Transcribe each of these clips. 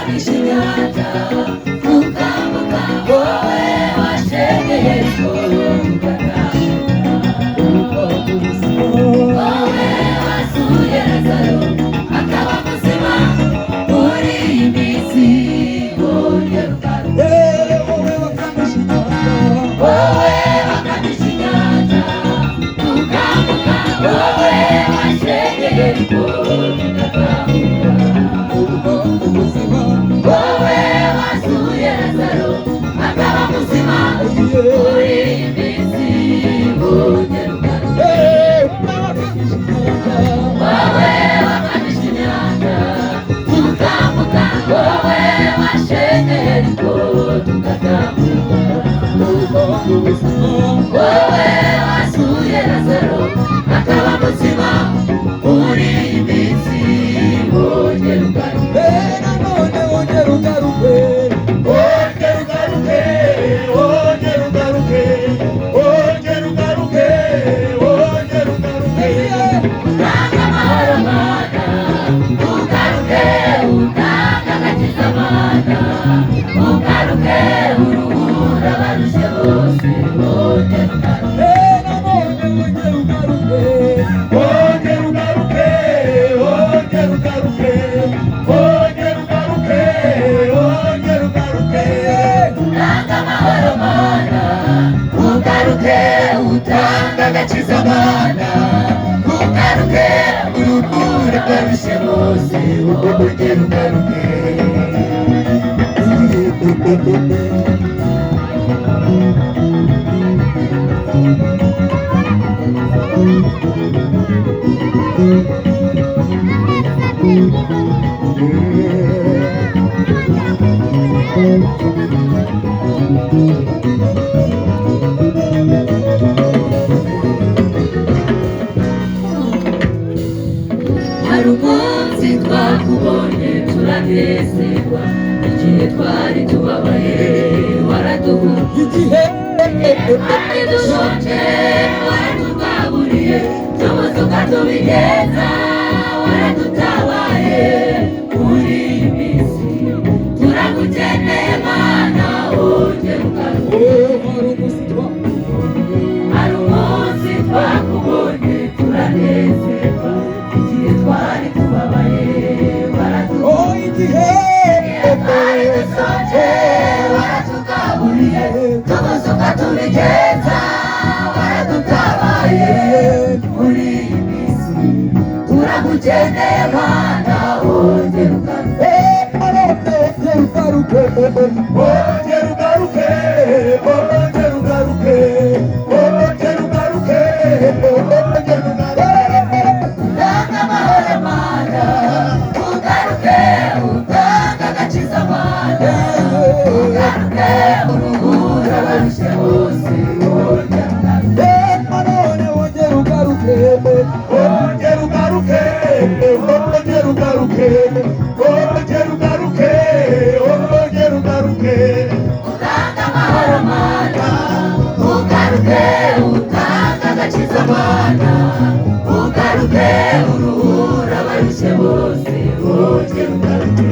inyanja ukambuka wowe washegeye wowe wasuye Lazaro akaba muzima muri iyi minsi wongera ugaruke wowe wakamisha inyanja ukambuka wowe washegeye wowe wasuye Lazaro akaba muzima muri iyi minsi wongera ugaruke wowe wakamisha inyanja tukambuka wowe washegeye tugatambuka wowe wasuye Lazaro akaba muzima muri iyi minsi wongera ugaruke nanone wongera ugaruke wongera ugaruke wongera ugaruke wongera ugaruke wongera ugaruke utanga amahoro Mana ugaruke utanga agakiza Mana ugaruke uruhura abarushe bose wongera ugaruke nanone wongera ugaruke wongera ugaruke wongera ugaruke wongera ugaruke wongera ugaruke utanga amahoro Mana ugaruke utanga agakiza Mana ugaruke uruhura abarushe bose wongera ugaruke hari umunsi twakubonye turanezerwa igihe twari tubabaye waraduhura igihe twari dushonje waratugaburiye tubuze uko tubigenza waradutabaye muri iyi minsi turagukeneye Mana wongera ugaruke hari umunsi twakubonye turanezerwa igihe twari tubabaye waraduhura igihe twari dushonje waratugaburiye tubuze uko tubigenza waradutabaye muri iyi minsi turagukeneye Mana wongera ugaruke wongera ugaruke wongera ugaruke wongera ugaruke wongera ugaruke utanga amahoro Mana ugaruke utanga agakiza Mana ugaruke uruhura abarushe bose wongera ugaruke nanone wongera ugaruke wongera ugaruke wongera ugaruke wongera ugaruke wongera ugaruke utanga amahoro Mana ugaruke utanga agakiza Mana ugaruke uruhura abarushe bose wongera ugaruke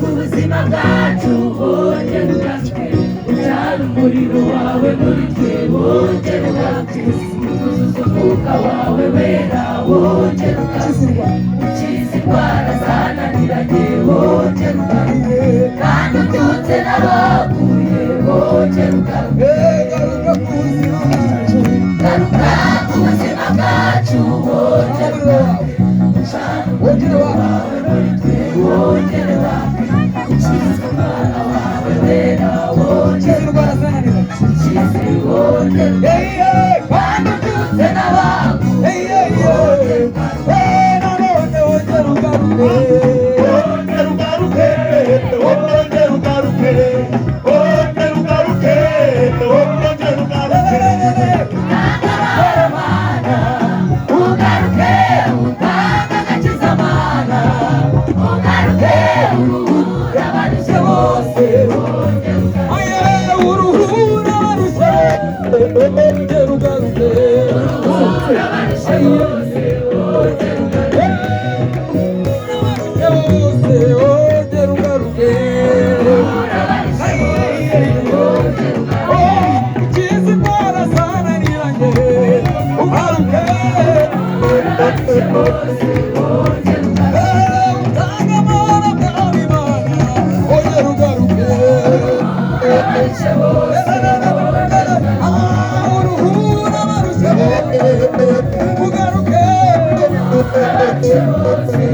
ubuzima bwacu wongera ugaruke ucana umuriro wawe muri twe wongera ugaruke uzuza umwuka wawe wera wongera ugaruke ukiza indwara zananiranye wongera ugaruke kandi ututse n'abapfuye wongera ugaruke garuka ku buzima bwacu wongera ugaruke ucana umuriro wawe muri twe wongera ugaruke ukiza umwana wawe wera wongera ugaruke ukiza wongera kandi ututse n'abapfuye wongera ugaruke nanone wongera ugaruke wongera ugaruke wongera ugaruke wongera ugaruke uruhura barusemo ugaruke bose